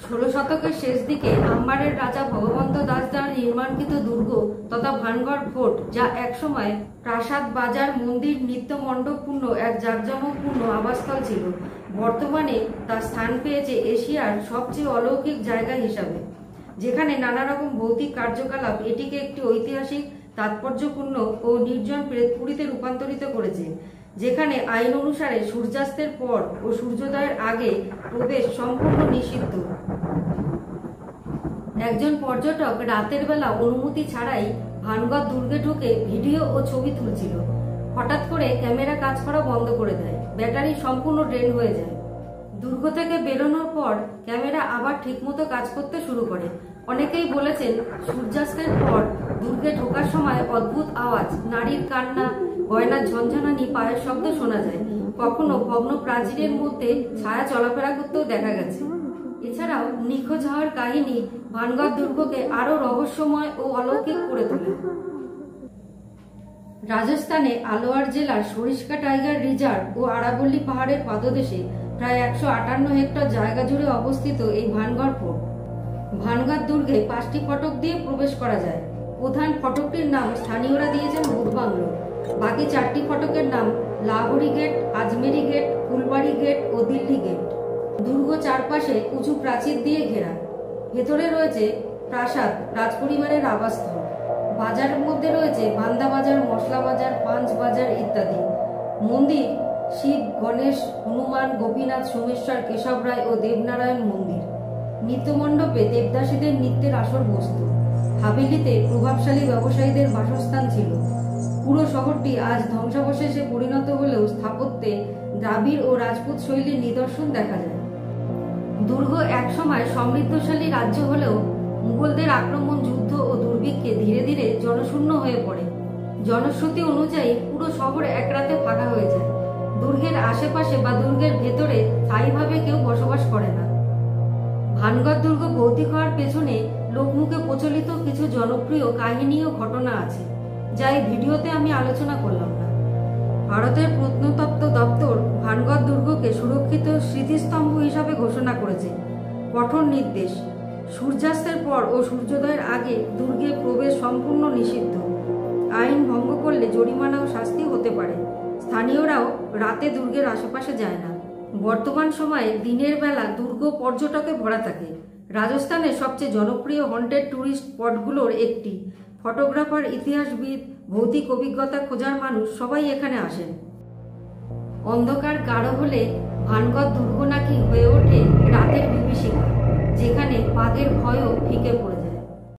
ষোলো শতকের শেষ দিকে আম্বারের রাজা ভগবন্ত দাস দ্বারা নির্মাণকৃত দুর্গ তথা ভানগড় ফোর্ট, যা একসময় প্রাসাদ, বাজার, মন্দির, নৃত্য মণ্ডপপূর্ণ এক জাঁকজমকপূর্ণ আবাসস্থল ছিল, বর্তমানে তা স্থান পেয়েছে এশিয়ার সবচেয়ে অলৌকিক জায়গা হিসাবে, যেখানে নানা রকম ভৌতিক কার্যকলাপ এটিকে একটি ঐতিহাসিক, তাৎপর্যপূর্ণ ও নির্জন প্রেতপুরীতে রূপান্তরিত করেছে, যেখানে আইন অনুসারে সূর্যাস্তের পর ও সূর্যোদয়ের আগে প্রবেশ সম্পূর্ণ নিষিদ্ধ। একজন পর্যটক রাতের বেলা অনুমতি ছাড়াই ভানগড় দুর্গে ঢুকে ভিডিও ও ছবি তুলছিল। হঠাৎ করে ক্যামেরা কাজ করা বন্ধ করে দেয়, ব্যাটারি সম্পূর্ণ ড্রেন হয়ে যায়। দুর্গ থেকে বেরোনোর পর ক্যামেরা আবার ঠিকমতো কাজ করতে শুরু করে। অনেকেই বলেছেন, সূর্যাস্তের পর দুর্গে ঢোকার সময় অদ্ভুত আওয়াজ, নারীর কান্না, গয়নার ঝনঝনানি, পায়ের শব্দ শোনা যায়। কখনো ভগ্ন প্রাচীরের মধ্যে ছায়া চলাফেরা করতেও দেখা গেছে। এছাড়াও নিখোঁজ হওয়ার কাহিনী ভানগড় দুর্গকে আরো রহস্যময় ও অলৌকিক করে তোলে। রাজস্থানে আলোয়ার জেলার সরিস্কা টাইগার রিজার্ভ ও আরাবল্লী পাহাড়ের পাদদেশে প্রায় 158 হেক্টর জায়গা জুড়ে অবস্থিত এই ভানগড় ফোর্ট। ভানগড় দুর্গে 5টি ফটক দিয়ে প্রবেশ করা যায়। প্রধান ফটকটির নাম স্থানীয়রা দিয়েছেন ভূত বাংলো। বাকি 4টি ফটকের নাম Lahori gate, Ajmeri gate, Phulbari gate ও দিল্লি গেট। দুর্গ চারপাশে উঁচু প্রাচীর দিয়ে ঘেরা। ভেতরে রয়েছে প্রাসাদ, রাজপরিবারের আবাসস্থল। বাজারের মধ্যে রয়েছে বান্দা বাজার, মশলা বাজার, পাঞ্চ বাজার ইত্যাদি। মন্দির শিব, গণেশ, হনুমান, গোপীনাথ, সোমেশ্বর, কেশব রায় ও দেবনারায়ণ মন্দির। নৃত্যমণ্ডপে দেবদাসীদের নৃত্যের আসর বসত। হাভেলিতে প্রভাবশালী ব্যবসায়ীদের বাসস্থান ছিল। পুরো শহরটি আজ ধ্বংসাবশেষে পরিণত হলেও স্থাপত্যে দ্রাবিড় ও রাজপুত শৈলীর নিদর্শন দেখা যায়। দুর্গ একসময় সমৃদ্ধশালী রাজ্য হলেও মুঘলদের আক্রমণ, যুদ্ধ ও দুর্ভিক্ষে ধীরে ধীরে জনশূন্য হয়ে পড়ে। জনশ্রুতি অনুযায়ী পুরো শহর এক রাতে ফাঁকা হয়ে যায়। দুর্গের আশেপাশে বা দুর্গের ভেতরে স্থায়ীভাবে কেউ বসবাস করে না। ভানগড় দুর্গ ভৌতিক হওয়ার পেছনে লোকমুখে প্রচলিত কিছু জনপ্রিয় কাহিনী ও ঘটনা আছে, যা এই ভিডিওতে আমি আলোচনা করলাম না। ভারতের প্রত্নতত্ত্ব দপ্তর ভানগড় দুর্গকে সুরক্ষিত স্মৃতিস্তম্ভ হিসাবে ঘোষণা করেছে। কঠোর নির্দেশ: সূর্যাস্তের পর ও সূর্যোদয়ের আগে দুর্গে প্রবেশ সম্পূর্ণ নিষিদ্ধ। আইন ভঙ্গ করলে জরিমানা ও শাস্তি হতে পারে। স্থানীয়রাও রাতে দুর্গের আশেপাশে যায় না। বর্তমান সময়ে দিনের বেলা দুর্গ পর্যটকে ভরা থাকে। রাজস্থানের সবচেয়ে জনপ্রিয় হন্টেড ট্যুরিস্ট স্পটগুলোর একটি। ফটোগ্রাফার, ইতিহাসবিদ, ভৌতিক অভিজ্ঞতা খোঁজার মানুষ সবাই এখানে আসেন। অন্ধকার গাঢ় হলে ভানগড় দুর্গ নাকি হয়ে ওঠে রাতের বিভীষিকা, যেখানে বাঘের ভয়ও ফিকে পড়ে যায়।